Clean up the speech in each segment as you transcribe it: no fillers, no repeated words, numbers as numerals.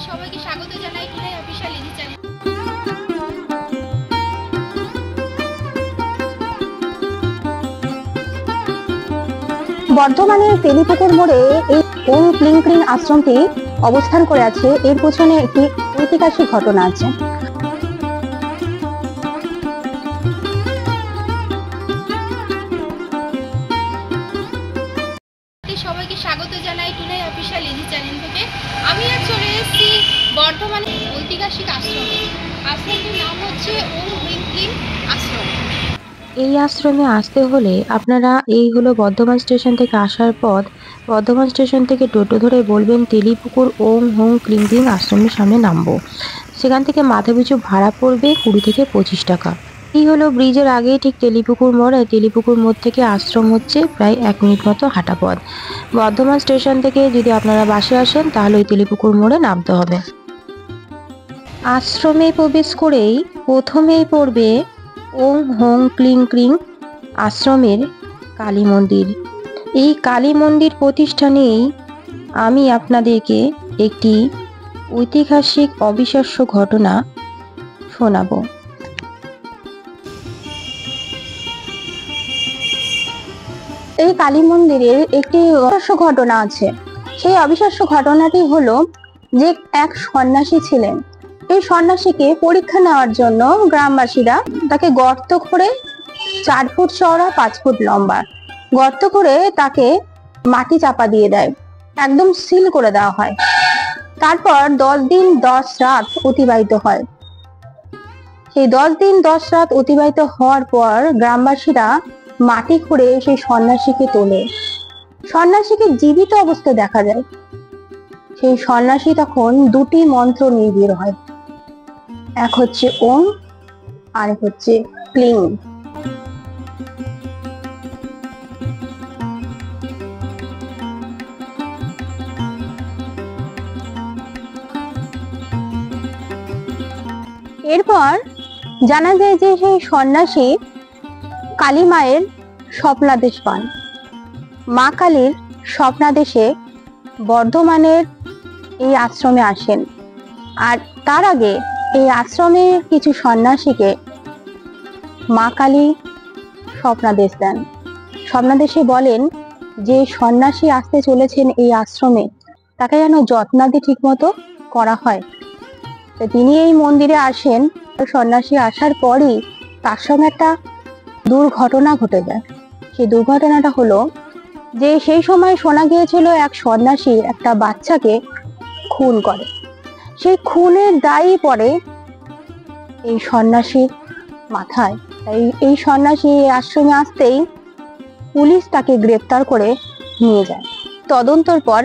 সবাইকে স্বাগত জানাই টুডে অফিশিয়াল ইজি চ্যানেল। বর্ধমানের তেলিপুকুর মোড়ে এই ওম ক্লিং ক্লিং আশ্রমটি অবস্থান করে আছে। এর পেছনে একটি ঐতিহাসিক ঘটনা আছে। সবাইকে স্বাগত জানাই টুডে অফিশিয়াল ইজি চ্যানেল থেকে। আমি আজ চলে এসেছি বর্ধমানের ঐতিহাসিক আশ্রমে। আশ্রমটির নাম হচ্ছে ওম ক্লিং ক্লিং আশ্রম। এই আশ্রমে আসতে হলে আপনারা এই হলো বর্ধমান স্টেশন থেকে আসার পথ। বর্ধমান স্টেশন থেকে টোটো ধরে বলবেন তেলিপুকুর ওম হোং ক্লিং ক্লিং আশ্রমের সামনে নামবো। সেখান থেকে মাথাপিছু ভাড়া পড়বে 20 থেকে 25 টাকা। এই হলো ব্রিজের আগেই ঠিক তেলিপুকুর মোড়। তেলিপুকুর মোড় থেকে আশ্রম হচ্ছে প্রায় 1 মিনিট মতো হাঁটা পথ। বর্ধমান স্টেশন থেকে যদি আপনারা বাসে আসেন তাহলে ওই তেলিপুকুর মোড়ে নামতে হবে। আশ্রমে প্রবেশ করেই প্রথমেই পড়বে ওম হোং ক্লিং ক্লিং আশ্রমের কালী মন্দির। এই কালী মন্দির প্রতিষ্ঠানেই আমি আপনাদেরকে একটি ঐতিহাসিক অবিশ্বাস্য ঘটনা শোনাবো। এই কালী মন্দিরের একটি অবিশ্বাস্য ঘটনা আছে। সেই অবিশ্বাস্য ঘটনাটি হলো যে এক সন্ন্যাসী ছিলেন। এই সন্ন্যাসীকে পরীক্ষা নেওয়ার জন্য গ্রামবাসীরা তাকে গর্ত করে 4 ফুট চওড়া 5 ফুট লম্বা গর্ত করে তাকে মাটি চাপা দিয়ে দেয়, একদম সিল করে দেওয়া হয়। তারপর 10 দিন 10 রাত অতিবাহিত হয়। সেই 10 দিন 10 রাত অতিবাহিত হওয়ার পর গ্রামবাসীরা মাটি খুঁড়ে সেই সন্ন্যাসীকে তোলে। সন্ন্যাসীকে জীবিত অবস্থায় দেখা যায়। সেই সন্ন্যাসী তখন 2টি মন্ত্র নিয়ে বের হয়, এক হচ্ছে ওম আর এক হচ্ছে ক্লিং। এরপর জানা যায় যে সেই সন্ন্যাসী কালী মায়ের স্বপ্নাদেশ পান। মা কালীর স্বপ্নাদেশে বর্ধমানের এই আশ্রমে আসেন। আর তার আগে এই আশ্রমের কিছু সন্ন্যাসীকে মা কালী স্বপ্নাদেশ দেন। স্বপ্নাদেশে বলেন যে সন্ন্যাসী আসতে চলেছেন এই আশ্রমে, তাকে যেন যত্নাদি ঠিক মতো করা হয়। তো তিনি এই মন্দিরে আসেন। সন্ন্যাসী আসার পরই তার সঙ্গে একটা দুর্ঘটনা ঘটে যায়। সেই দুর্ঘটনাটা হলো যে সেই সময় শোনা গিয়েছিল এক সন্ন্যাসী একটা বাচ্চাকে খুন করে। সেই খুনের দায়ই পড়ে এই সন্ন্যাসীর মাথায়। তাই এই সন্ন্যাসী আশ্রমে আসতেই পুলিশ তাকে গ্রেপ্তার করে নিয়ে যায়। তদন্তর পর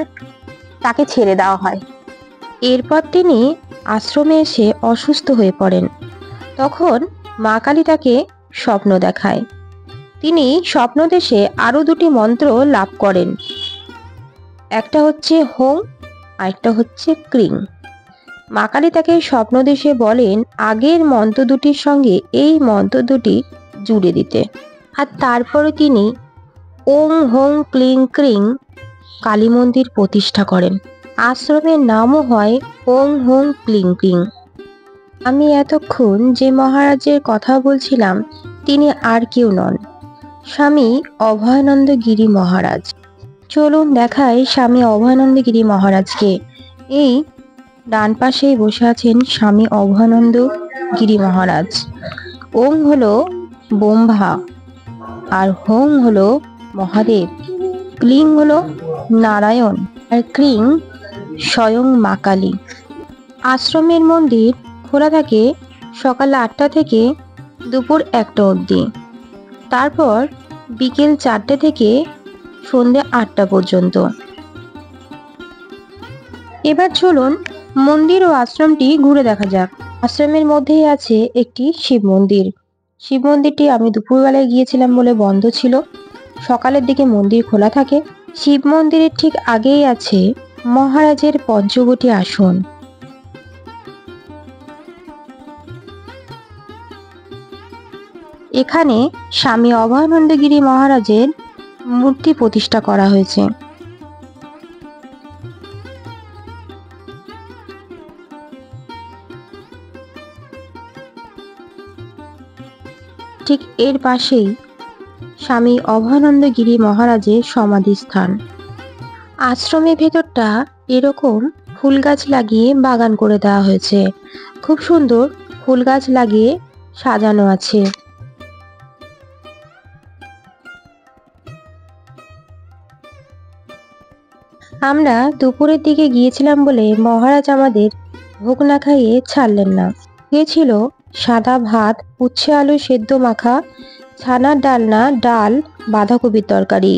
তাকে ছেড়ে দেওয়া হয়। এরপর তিনি আশ্রমে এসে অসুস্থ হয়ে পড়েন। তখন মা কালী তাকে স্বপ্ন দেখায়। তিনি স্বপ্নদেশে আরো 2টি মন্ত্র লাভ করেন, একটা হচ্ছে হোং আর একটা হচ্ছে ক্লিং। মা কালী তাকে স্বপ্নদেশে বলেন আগের মন্ত্র 2টির সঙ্গে এই মন্ত্র 2টি জুড়ে দিতে। আর তারপরে তিনি ওং হোং ক্লিং ক্লিং কালী মন্দির প্রতিষ্ঠা করেন। আশ্রমের নামও হয় ওং হোং ক্লিং ক্লিং। আমি এতক্ষণ যে মহারাজের কথা বলছিলাম তিনি আর কেউ নন, স্বামী অভয়ানন্দ গিরি মহারাজ। চলুন দেখাই স্বামী অভয়ানন্দ গিরি মহারাজকে। এই ডান পাশেই বসে আছেন স্বামী অভয়ানন্দ গিরি মহারাজ। ওং হলো ব্রহ্মা আর হোং হলো মহাদেব, ক্লিং হলো নারায়ণ আর ক্লিং স্বয়ং মা কালী। আশ্রমের মন্দির খোলা থাকে সকাল 8টা থেকে দুপুর 1টা অবধি। তারপর বিকেল 4টে থেকে সন্ধ্যে 8টা পর্যন্ত। এবার চলুন মন্দির ও আশ্রমটি ঘুরে দেখা যাক। আশ্রমের মধ্যেই আছে একটি শিব মন্দির। শিব মন্দিরটি আমি দুপুরবেলায় গিয়েছিলাম বলে বন্ধ ছিল, সকালের দিকে মন্দির খোলা থাকে। শিব মন্দিরের ঠিক আগেই আছে মহারাজের পঞ্চবটী আসন। এখানে স্বামী অভয়ানন্দ গিরি মহারাজের মূর্তি প্রতিষ্ঠা করা হয়েছে। ঠিক এর পাশেই স্বামী অভয়ানন্দ গিরি মহারাজের সমাধিস্থান। আশ্রমের ভেতরটা এরকম ফুল গাছ লাগিয়ে বাগান করে দেওয়া হয়েছে। খুব সুন্দর ফুল গাছ লাগিয়ে সাজানো আছে। আমরা দুপুরের দিকে গিয়েছিলাম বলে মহারাজ আমাদের ভোগ না খাইয়ে ছাড়লেন না। গিয়েছিল সাদা ভাত, উচ্ছে আলু সেদ্ধ মাখা, ছানার ডালনা, ডাল, বাঁধাকপির তরকারি।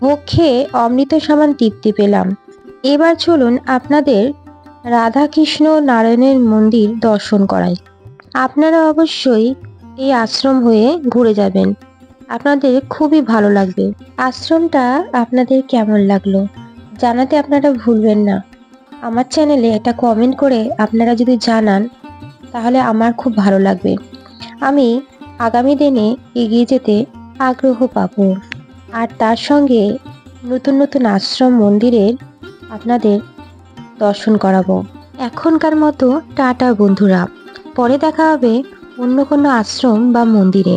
ভোগ খেয়ে অমৃত সমান তৃপ্তি পেলাম। এবার চলুন আপনাদের রাধাকৃষ্ণ নারায়ণের মন্দির দর্শন করাই। আপনারা অবশ্যই এই আশ্রম হয়ে ঘুরে যাবেন, আপনাদের খুবই ভালো লাগবে। আশ্রমটা আপনাদের কেমন লাগলো জানাতে আপনারা ভুলবেন না। আমার চ্যানেলে একটা কমেন্ট করে আপনারা যদি জানান তাহলে আমার খুব ভালো লাগবে। আমি আগামী দিনে এগিয়ে যেতে আগ্রহ পাবো, আর তার সঙ্গে নতুন নতুন আশ্রম মন্দিরের আপনাদের দর্শন করাবো। এখনকার মতো টাটা বন্ধুরা, পরে দেখা হবে অন্য কোনো আশ্রম বা মন্দিরে।